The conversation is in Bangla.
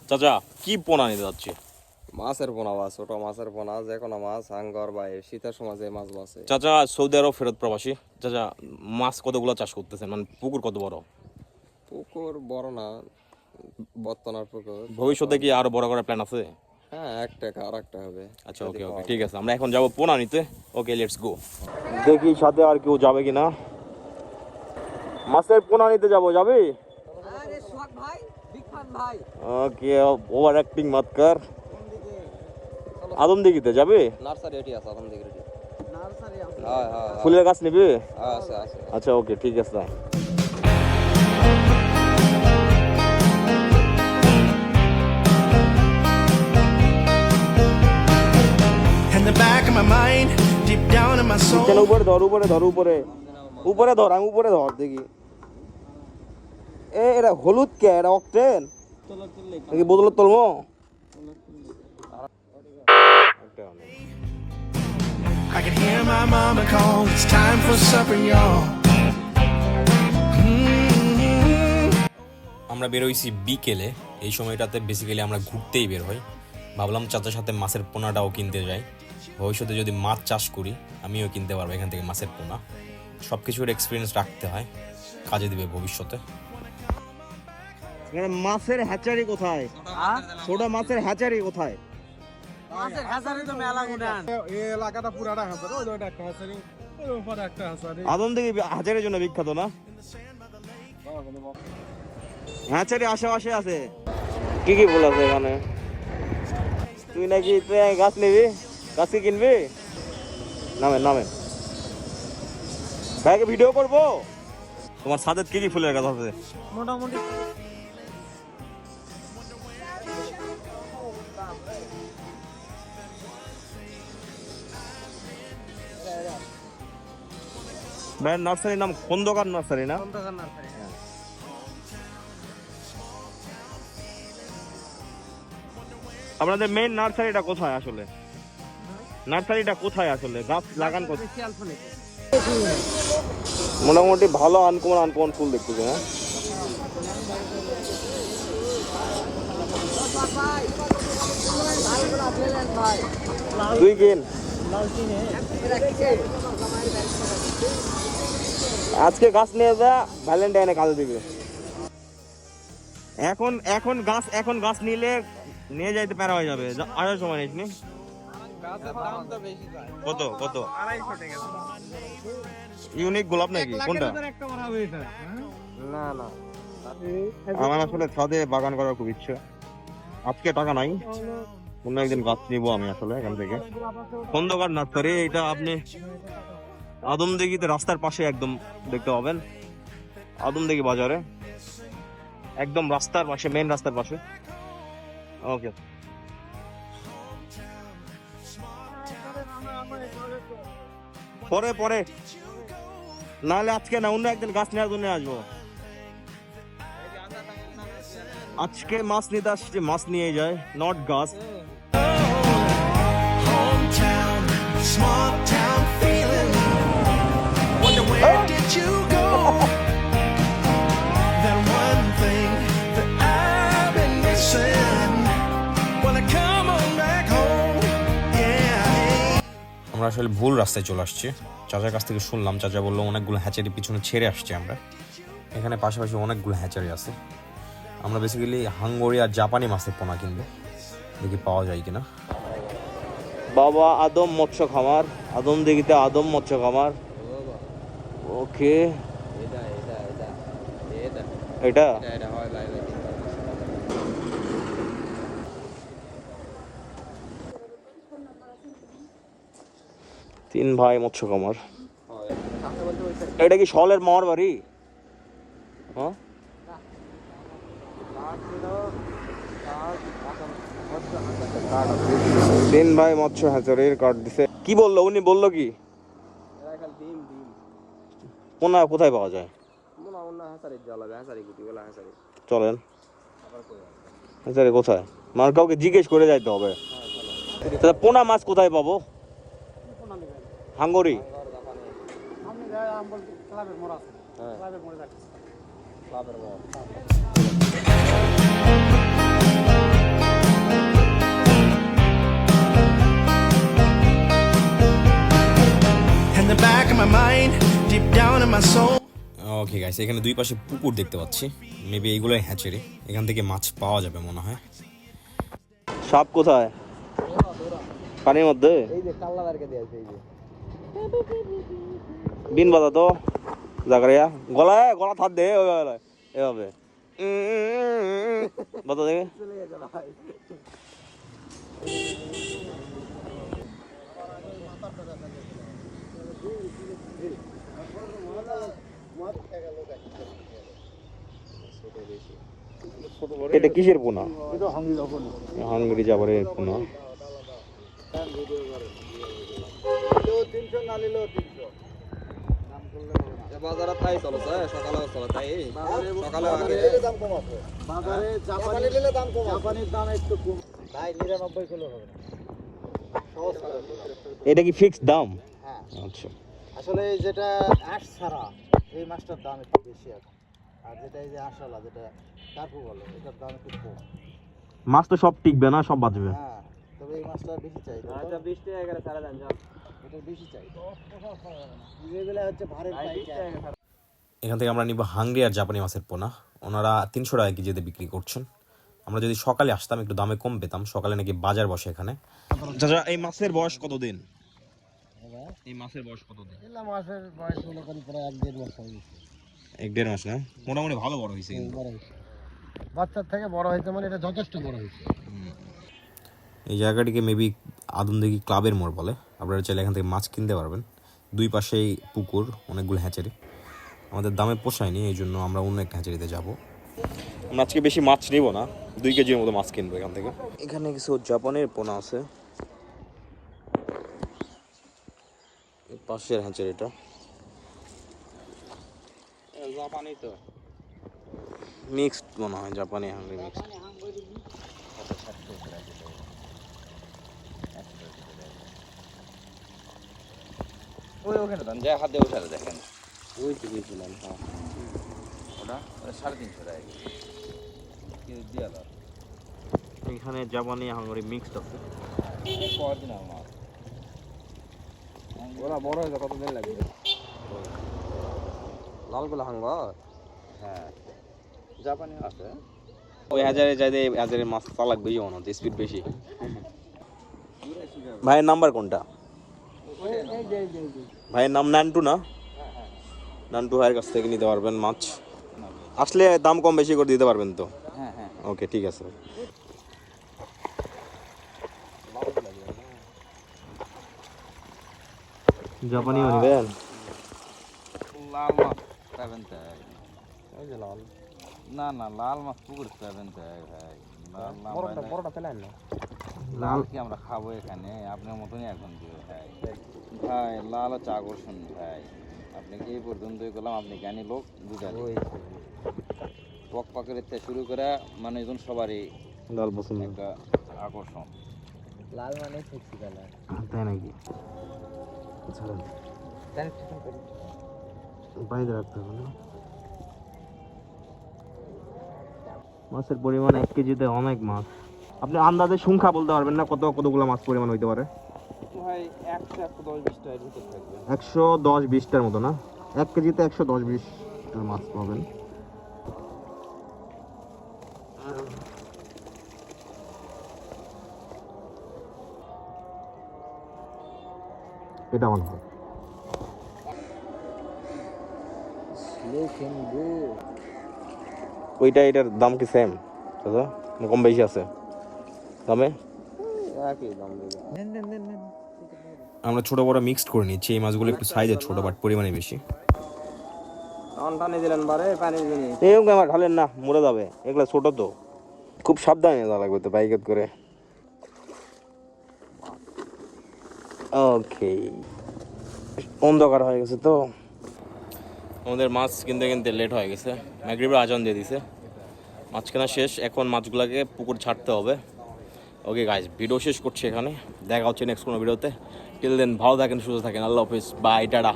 চাচা কি পোনা নিতে যাচ্ছে? মাছের পোনা বা ছোট মাছের পোনা, যে কোনো মাছ, হাঙ্গর বা শীতের সময় যে মাছ বাসে। চাচা সৌদি আরব ফেরত প্রবাসী, চাচা মাছ কতগুলো চাষ করতেছেন, মানে পুকুর কত বড়? পুকুর বড় না, বর্তনার পুকুর। ভবিষ্যতে কি আরো বড় করার প্ল্যান আছে? হ্যাঁ, একটা আর একটা হবে। আচ্ছা ওকে ওকে ঠিক আছে, আমরা এখন যাবো পোনা নিতে। Okay let's go. দেখি সাথে আর কেউ যাবে কিনা। মাছের পোনা নিতে যাবো, যাবি? আরে সোহাগ ভাই, বিগ ফান ভাই। ওকে ওভার অ্যাক্টিং মত কর। আদম দিঘিতে যাবে? নার্সারি এটি আছে, আদম দিঘি এটি। নার্সারি আছে। হ্যাঁ হ্যাঁ ফুলের গাছ নিবি? হ্যাঁ, আছে আছে। আচ্ছা ওকে ঠিক আছে। In the back of my mind, deep down in my soul. চল উপরে ধর, উপরে ধর, উপরে উপরে ধর, আমি উপরে ধর দেখি। এটা হলুদ কে? এটা অক্টেন নাকি বোতলের তলমো? I can hear my mama call. It's time for supper, y'all. আমরা বের হইছি বিকেলে। এই সময়টাতে বেসিক্যালি আমরা ঘুরতেই বের হই। ভাবলাম চাচার সাথে মাছের পোনাটাও কিনতে যাই। ভবিষ্যতে যদি মাছ চাষ করি আমিও কিনতে পারবো এখান থেকে মাছের পোনা। সব কিছুর এক্সপিরিয়েন্স রাখতে হয়, কাজে দিবে ভবিষ্যতে। মাছের হ্যাচারি কোথায়? ছোট মাছের হ্যাচারি কোথায়? মাছের হ্যাচারি তো মেলা গুনান। এই এলাকাটা পুরাটা হাজার, ওই ওইটা একটা হাজারি, ওই ওপারে একটা হাজারি। আদম দিঘি হ্যাচারির জন্য বিখ্যাত না? হ্যাচারি আশেপাশে আছে। কি কি ফুল আছে এখানে? তুই নাকি গাছ নিবি? গাছ কি কিনবি? নামেন নামেন। ভাইকে ভিডিও করবো। তোমার ছাদে কি কি ফুলের গাছ আছে? মোটামুটি ভাইয়ের নার্সারির নাম খন্দকার নার্সারি না? খন্দকার নার্সারি। আপনাদের মেইন নার্সারিটা কোথায় আসলে? নার্সারিটা কোথায় আসলে? গাছ লাগান কোথায়? মোটামুটি ভালো আনকমন ফুল দেখতেছে। হ্যাঁ তুই কিন। আজকে গাছ নিয়ে যা, ভ্যালেন্টাইনে কাজে দিবে। এখন গাছ নিয়ে যাইতে প্যারা হয়ে যাবে। আসার সময় নিস নি। কত কত? 250 টাকা। ইউনিক গোলাপ নাকি কোনটা? একটা মারা হয়েছে। না না, আমার আসলে ছাদে বাগান করার খুব ইচ্ছা। আজকে টাকা নাই, অন্য একদিন গাছ নিবো আমি আসলে এখান থেকে। খন্দকার নার্সারি, এটা আপনি আদমদিঘিতে রাস্তার পাশে একদম দেখতে পাবেন। আদমদিঘি বাজারে একদম রাস্তার পাশে, মেইন রাস্তার পাশে। ওকে পরে পরে নাহলে আজকে না, অন্য একদিন গাছ নেওয়ার জন্য আসবো। আজকে মাছ নিতে আসছি, মাছ নিয়ে যায়, নট গাছ। Hometown, small town feeling. Wonder where did you go? That one thing that I've been missing. Wanna come on back home? Yeah. আমরা আসলে ভুল রাস্তায় চলে আসছি। চাচার কাছ থেকে শুনলাম, চাচা বললো অনেকগুলো হ্যাচারি পিছনে ছেড়ে আসছি আমরা। এখানে পাশাপাশি অনেকগুলো হ্যাচারি আছে। আমরা বেসিক্যালি হাঙ্গরি আর জাপানি মাছের পোনা কিনবো, দেখি পাওয়া যায় কিনা। বাবা আদম মৎস্য খামার, আদম দিঘিতে আদম মৎস্য খামার। ওকে এটা এটা এটা এটা এটা এটা এটা হয় ভাই ভাই। তিন ভাই মৎস্য খামার। এটা কি শলের মামার বাড়ি? হ্যাঁ তিন ভাই মৎস্য হ্যাচারির কার্ড দিছে। কি বললো উনি? বললো কি পোনা কোথায় পাওয়া যায়? চলেন হ্যাচারি কোথায়, মানে কাউকে জিজ্ঞেস করে যাইতে হবে। তাহলে পোনা মাছ কোথায় পাবো? হাঙ্গরি? ক্লাবের মোড় আছে, ক্লাবের মোড়ে যাচ্ছে। ক্লাবের মোড়। in my soul. Okay guys, এখানে দুই পাশে পুকুর দেখতে পাচ্ছি, মেবি এইগুলোই হ্যাচারি, এখান থেকে মাছ পাওয়া যাবে মনে হয়। সাপ কোথায়? পানির মধ্যে? এই যে কাল্লা দাঁড়কে দিয়েছে এই যে বিন বাজা তো জাগরিয়া, গলায় গলা থাত দে এভাবে বাতা দেখে। এটা কিসের পোনা? হাঙ্গরি জাবারের পোনা। বাজারে তাই চলো সকালে চলো তাই সকালে আগে বাজারে জাপানি নিলে দাম কম, জাপানির দাম একটু কম ভাই, 99 কিলো হবে না। এটা কি ফিক্সড দাম? হ্যাঁ, আচ্ছা, আসলে এই যেটা আঁশ ছাড়া এই মাছটার দাম একটু বেশি এখন, আর যেটা এই যে আঁশওয়ালা যেটা কার্পু বলে এটার দাম একটু কম। মাছ তো সব টিকবে না, সব বাঁচবে। হ্যাঁ, তবে এই মাছটা বেশি চাই। আচ্ছা 20 টাকা করে সারা দেন যাও, এটা বেশি চাই। যেগুলো হচ্ছে ভারের পাইকার। এখান থেকে আমরা নিব হাঙ্গরি আর জাপানি মাছের পোনা, ওনারা 300 টাকা কেজিতে বিক্রি করছেন। আমরা যদি সকালে আসতাম একটু দামে কম পেতাম, সকালে নাকি বাজার বসে এখানে। চাচা, এই মাছের বয়স কতদিন? এই মাছের বয়স কতদিন? এলা মাছের বয়স হলো প্রায় 1-1.5 মাস হয়ে গেছে। 1-1.5 মাস না? মোটামুটি ভালো বড় হয়েছে কিন্তু। বড় হয়েছে, বাচ্চার থেকে বড় হয়েছে, মানে এটা যথেষ্ট বড় হয়েছে। এই জায়গাটিকে মেবি আদমদিঘি ক্লাবের মোড় বলে, আপনারা চাইলে এখান থেকে মাছ কিনতে পারবেন। দুই পাশেই পুকুর, অনেকগুলো হ্যাচারি। আমাদের দামে পোষায়নি, এই জন্য আমরা অন্য একটা হ্যাচারিতে যাবো। আমরা আজকে বেশি মাছ নিব না, 2 কেজির মতো মাছ কিনবো এখান থেকে। এখানে কিছু জাপানের পোনা আছে, পাশের হ্যাচারিটা। জাপানি তো মিক্সড মনে হয়, জাপানি হাঙ্গরি মিক্সড। ওই ওখানে দেন, যে হাত দিয়ে উঠালে দেখেন ওই তো গেছিলাম। হ্যাঁ ওটা 350 টাকা কি দিয়া দাও। এখানে জাপানি হাঙ্গরি মিক্সড আছে। অরিজিনাল মাছ ওরা বড় হয়েছে, কত দিন লাগবে? লালগুলো হাঙ্গর, হ্যাঁ জাপানি আছে। ওই হাজারে যাইতে হাজারের মাছ চালাক বেশি মনে হচ্ছে, স্পিড বেশি। ভাইয়ের নাম্বার কোনটা? ভাইয়ের নাম নান্টু না? নান্টু ভাইয়ের কাছ থেকে নিতে পারবেন মাছ, আসলে দাম কম বেশি করে দিতে পারবেন তো? হ্যাঁ হ্যাঁ ওকে, ঠিক আছে। জাপানিও নিবেন? লাল মাছ পাবেন তাই, ওই যে লাল না না লাল মাছ পুকুর পাবেন তাই ভাই। বড়টা ফেলেন না, লাল কি আমরা খাবো এখানে? আপনার মতনই এখন দিবে ভাই। ভাই লাল হচ্ছে আকর্ষণ ভাই, আপনি কি এই পর্যন্তই করলাম, আপনি জ্ঞানী লোক বুঝালি। পক পাকের থেকে শুরু করে মানুষজন সবারই লাল পছন্দ, একটা আকর্ষণ। লাল মানে সেক্সি কালার, তাই নাকি? বাইরে রাখতে হবে না। মাছের পরিমাণ 1 কেজিতে অনেক মাছ। আপনি আন্দাজে সংখ্যা বলতে পারবেন না কতগুলো মাছ পরিমাণ হইতে পারে? ভাই 100-110-20টার ভিতর থাকবে। 110-20টার মতো না? 1 কেজিতে 110-20টার মাছ পাবেন। এটা মনে হয় ওইটা, এটার দাম কি সেম দাদা, না কম বেশি আছে দামে? একই দাম দেবে। আমরা ছোট বড় মিক্সড করে নিচ্ছি, এই মাছগুলো একটু সাইজে ছোট বাট পরিমাণে বেশি। টানি দিলেন বারে পানি দিনি, এরকম আমার ঢালেন না, মরে যাবে, এগুলো ছোট তো, খুব সাবধানে যাওয়া লাগবে তো বাইকেট করে। ওকে, অন্ধকার হয়ে গেছে তো, আমাদের মাছ কিনতে কিনতে লেট হয়ে গেছে, মাগরিবের আজান দিয়ে দিছে। মাছ কেনা শেষ, এখন মাছগুলোকে পুকুর ছাড়তে হবে। ওকে গাইস, ভিডিও শেষ করছি এখানে, দেখা হচ্ছে নেক্সট কোনো ভিডিওতে। টিল দেন ভালো থাকেন, সুস্থ থাকেন, আল্লাহ হাফিজ, বাই, টাটা।